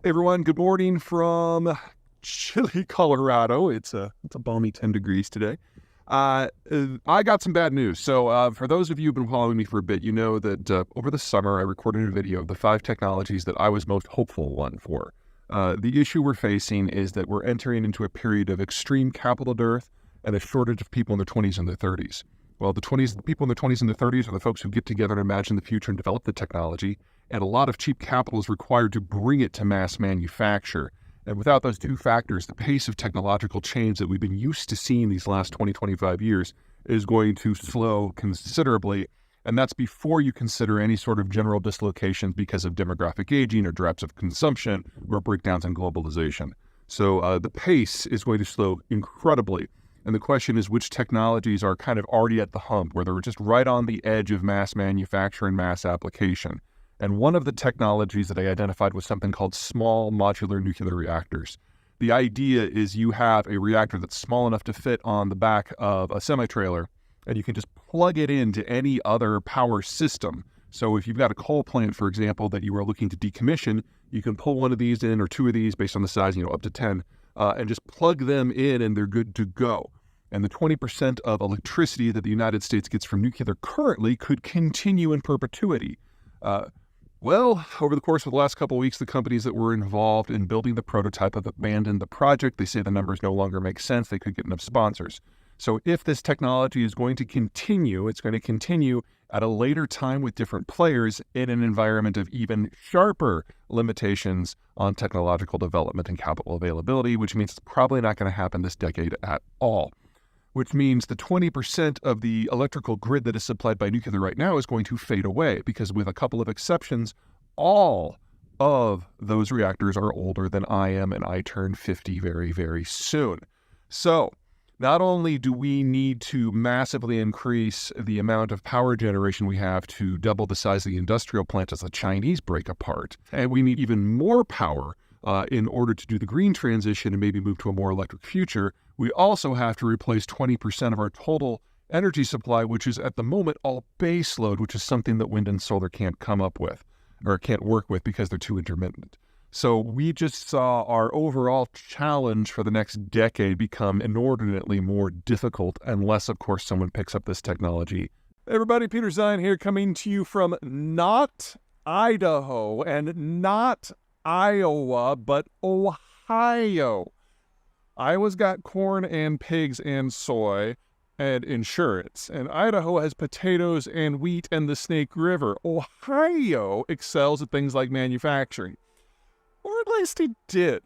Hey everyone, good morning from chilly Colorado. It's a balmy 10 degrees today. I got some bad news. So for those of you who've been following me for a bit, you know that over the summer I recorded a video of the 5 technologies that I was most hopeful one for. The issue we're facing is that we're entering into a period of extreme capital dearth and a shortage of people in their 20s and their 30s. Well, the people in their 20s and their 30s are the folks who get together and imagine the future and develop the technology, and a lot of cheap capital is required to bring it to mass manufacture. And without those two factors, the pace of technological change that we've been used to seeing these last 20, 25 years is going to slow considerably. And that's before you consider any sort of general dislocations because of demographic aging or droughts of consumption or breakdowns in globalization. So the pace is going to slow incredibly. And the question is which technologies are kind of already at the hump, where they're just right on the edge of mass manufacture and mass application. And one of the technologies that I identified was something called small modular nuclear reactors. The idea is you have a reactor that's small enough to fit on the back of a semi-trailer, and you can just plug it into any other power system. So if you've got a coal plant, for example, that you are looking to decommission, you can pull one of these in or two of these based on the size, up to 10, and just plug them in and they're good to go. And the 20% of electricity that the United States gets from nuclear currently could continue in perpetuity. Well, over the course of the last couple of weeks, the companies that were involved in building the prototype have abandoned the project. They say the numbers no longer make sense. They could get enough sponsors. So if this technology is going to continue, it's going to continue at a later time with different players in an environment of even sharper limitations on technological development and capital availability, which means it's probably not going to happen this decade at all. Which means the 20% of the electrical grid that is supplied by nuclear right now is going to fade away because, with a couple of exceptions, all of those reactors are older than I am, and I turn 50 very, very soon. So not only do we need to massively increase the amount of power generation we have to double the size of the industrial plant as the Chinese break apart, and we need even more power in order to do the green transition and maybe move to a more electric future, we also have to replace 20% of our total energy supply, which is at the moment all base load, which is something that wind and solar can't come up with or can't work with because they're too intermittent. So we just saw our overall challenge for the next decade become inordinately more difficult unless, of course, someone picks up this technology. Hey everybody, Peter Zeihan here, coming to you from not Idaho and not Iowa, but Ohio. Iowa's got corn and pigs and soy and insurance, and Idaho has potatoes and wheat and the Snake River. Ohio excels at things like manufacturing, or at least it did.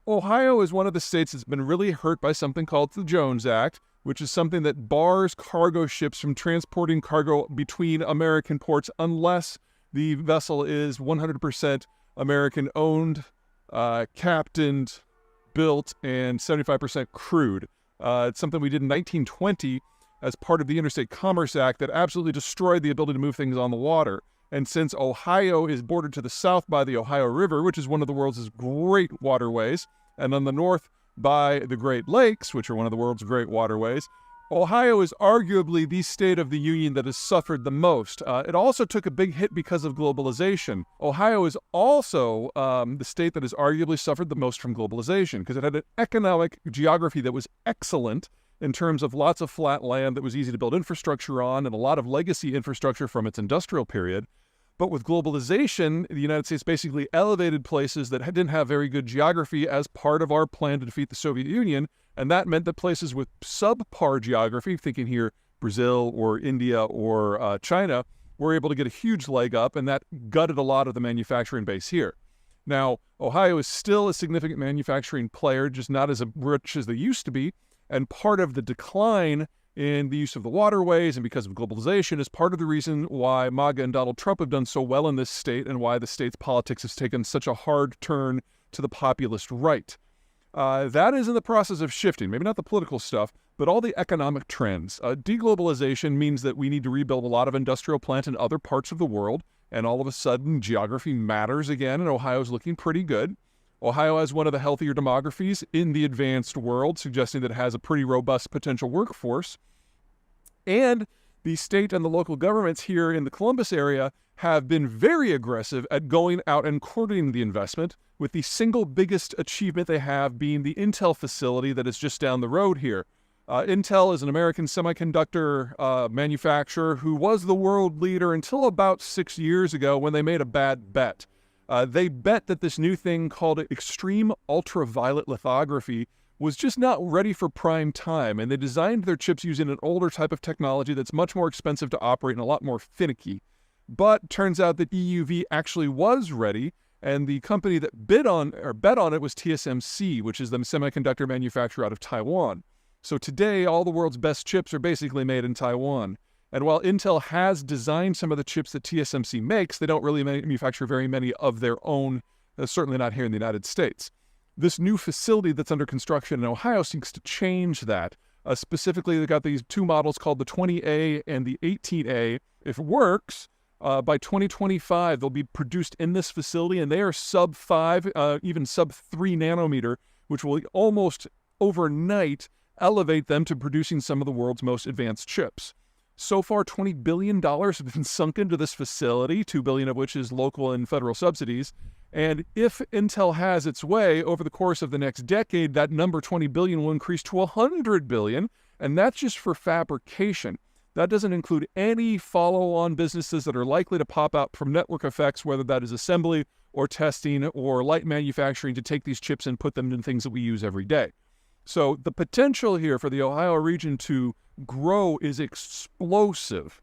Ohio is one of the states that's been really hurt by something called the Jones Act, which is something that bars cargo ships from transporting cargo between American ports unless the vessel is 100% American-owned, captained, built, and 75% crewed. It's something we did in 1920 as part of the Interstate Commerce Act that absolutely destroyed the ability to move things on the water. And since Ohio is bordered to the south by the Ohio River, which is one of the world's great waterways, and on the north by the Great Lakes, which are one of the world's great waterways, Ohio is arguably the state of the union that has suffered the most. It also took a big hit because of globalization. Ohio is also the state that has arguably suffered the most from globalization because it had an economic geography that was excellent in terms of lots of flat land that was easy to build infrastructure on and a lot of legacy infrastructure from its industrial period. But with globalization, the United States basically elevated places that didn't have very good geography as part of our plan to defeat the Soviet Union. And that meant that places with subpar geography, thinking here Brazil or India or China, were able to get a huge leg up, and that gutted a lot of the manufacturing base here. Now, Ohio is still a significant manufacturing player, just not as rich as they used to be. And part of the decline in the use of the waterways and because of globalization is part of the reason why MAGA and Donald Trump have done so well in this state and why the state's politics has taken such a hard turn to the populist right. That is in the process of shifting, maybe not the political stuff, but all the economic trends. Deglobalization means that we need to rebuild a lot of industrial plant in other parts of the world, and all of a sudden geography matters again, and Ohio's looking pretty good. Ohio has one of the healthier demographies in the advanced world, suggesting that it has a pretty robust potential workforce. And the state and the local governments here in the Columbus area have been very aggressive at going out and courting the investment, with the single biggest achievement they have being the Intel facility that is just down the road here. Intel is an American semiconductor manufacturer who was the world leader until about 6 years ago when they made a bad bet. They bet that this new thing called extreme ultraviolet lithography was just not ready for prime time, and they designed their chips using an older type of technology that's much more expensive to operate and a lot more finicky. But turns out that EUV actually was ready, and the company that bet on it was TSMC, which is the semiconductor manufacturer out of Taiwan. So today, all the world's best chips are basically made in Taiwan. And while Intel has designed some of the chips that TSMC makes, they don't really manufacture very many of their own, certainly not here in the United States. This new facility that's under construction in Ohio seeks to change that. Specifically, they've got these two models called the 20A and the 18A. If it works, by 2025, they'll be produced in this facility, and they are sub 5, even sub 3 nanometer, which will almost overnight elevate them to producing some of the world's most advanced chips. So far, $20 billion have been sunk into this facility, $2 billion of which is local and federal subsidies. And if Intel has its way over the course of the next decade, that number $20 billion will increase to $100 billion, and that's just for fabrication. That doesn't include any follow-on businesses that are likely to pop out from network effects, whether that is assembly or testing or light manufacturing to take these chips and put them in things that we use every day. So the potential here for the Ohio region to grow is explosive.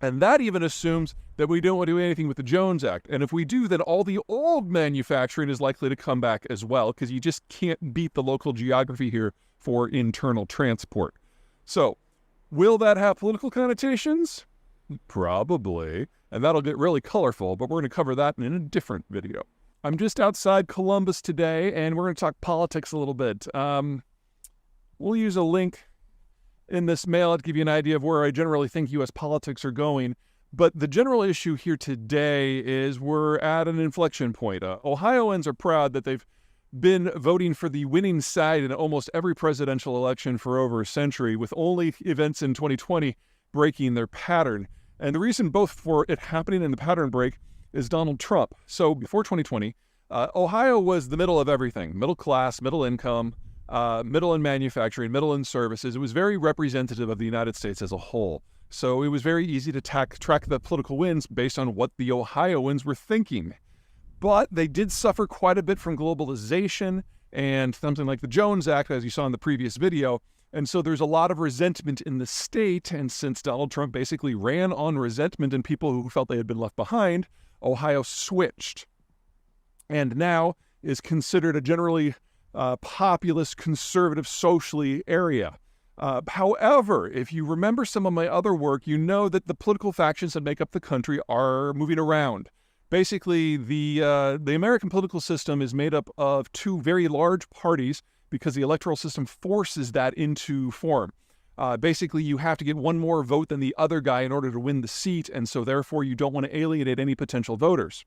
And that even assumes that we don't want to do anything with the Jones Act. And if we do, then all the old manufacturing is likely to come back as well, because you just can't beat the local geography here for internal transport. So, will that have political connotations? Probably. And that'll get really colorful, but we're going to cover that in a different video. I'm just outside Columbus today, and we're going to talk politics a little bit. We'll use a link in this mail to give you an idea of where I generally think U.S. politics are going. But the general issue here today is we're at an inflection point. Ohioans are proud that they've been voting for the winning side in almost every presidential election for over a century, with only events in 2020 breaking their pattern. And the reason both for it happening and the pattern break is Donald Trump. So before 2020, Ohio was the middle of everything: middle class, middle income, middle in manufacturing, middle in services. It was very representative of the United States as a whole. So it was very easy to track the political wins based on what the Ohioans were thinking. But they did suffer quite a bit from globalization and something like the Jones Act, as you saw in the previous video. And so there's a lot of resentment in the state. And since Donald Trump basically ran on resentment and people who felt they had been left behind, Ohio switched. And now is considered a generally populist, conservative, socially area. However, if you remember some of my other work, you know that the political factions that make up the country are moving around. Basically, the American political system is made up of two very large parties because the electoral system forces that into form. Basically, you have to get one more vote than the other guy in order to win the seat, and so therefore you don't want to alienate any potential voters.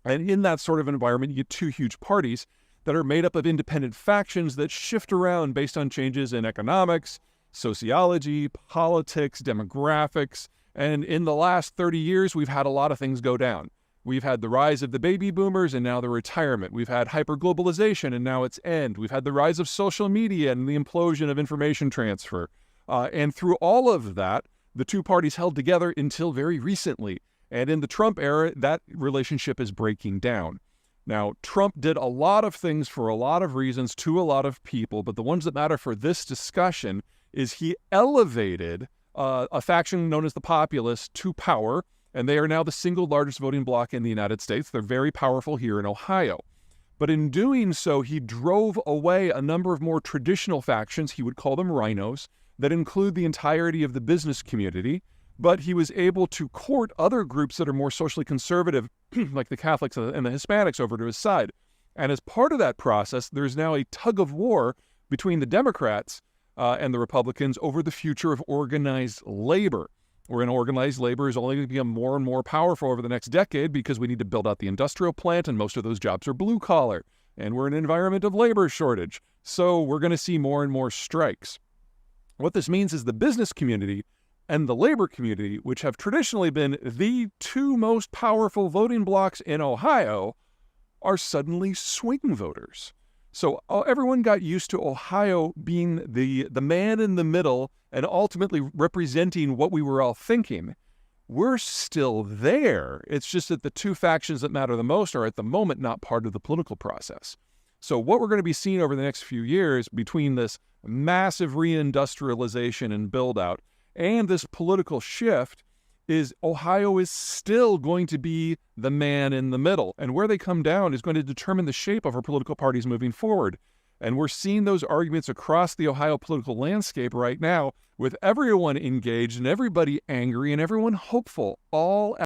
And in that sort of environment, you get two huge parties that are made up of independent factions that shift around based on changes in economics, sociology, politics, demographics. And in the last 30 years, we've had a lot of things go down. We've had the rise of the baby boomers and now the retirement. We've had hyperglobalization and now its end. We've had the rise of social media and the implosion of information transfer. And through all of that, the two parties held together until very recently. And in the Trump era, that relationship is breaking down. Now, Trump did a lot of things for a lot of reasons to a lot of people, but the ones that matter for this discussion is he elevated a faction known as the populists to power, and they are now the single largest voting bloc in the United States. They're very powerful here in Ohio. But in doing so, he drove away a number of more traditional factions, he would call them rhinos, that include the entirety of the business community. But he was able to court other groups that are more socially conservative, like the Catholics and the Hispanics, over to his side. And as part of that process, there's now a tug of war between the Democrats and the Republicans over the future of organized labor. Wherein organized labor is only going to become more and more powerful over the next decade because we need to build out the industrial plant, and most of those jobs are blue collar. And we're in an environment of labor shortage. So we're going to see more and more strikes. What this means is the business community and the labor community, which have traditionally been the two most powerful voting blocs in Ohio, are suddenly swing voters. So everyone got used to Ohio being the man in the middle and ultimately representing what we were all thinking. We're still there. It's just that the two factions that matter the most are at the moment not part of the political process. So what we're going to be seeing over the next few years between this massive reindustrialization and build-out and this political shift is Ohio is still going to be the man in the middle. And where they come down is going to determine the shape of our political parties moving forward. And we're seeing those arguments across the Ohio political landscape right now with everyone engaged and everybody angry and everyone hopeful all